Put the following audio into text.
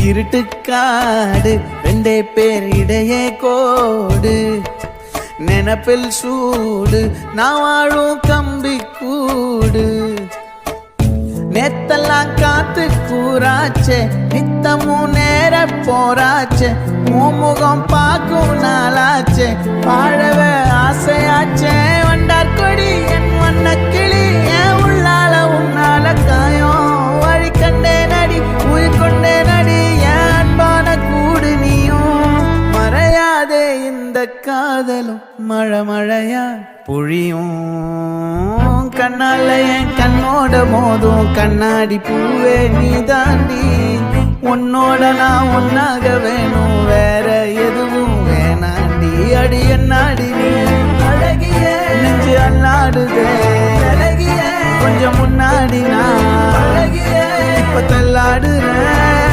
இருட்டுக்காடு ரெண்டே பேர் இடையே கோடு நினப்பில் சூடு நான் வாழும் கம்பி கூடு நேத்தெல்லாம் காத்து கூறாச்சே நித்தமும் நேர போராச்சே முகம் பார்க்கும் நாளாச்சே வாழவே ஆசையாச்சே வண்டார் கொடி என் வண்ண கிளி என் உள்ளால உன்னால காயம் வழி கண்டே நடி உயிர் கொண்டே நடி என் அன்பான கூடு நீயும் மறையாதே இந்த காதலும் மழை மழையா பொழியும் கண்ணால என் கண்ணோட மோதும் கண்ணாடி பூவே நீ தாண்டி உன்னோட நான் ஒன்னாக வேணும் வேற எதுவும் வேணாண்டி அடி என்னாடி நீ அழகிய நெஞ்சு அல்லாடுதே அழகிய கொஞ்சம் முன்னாடி நான் அழகிய இப்ப தள்ளாடுறேன்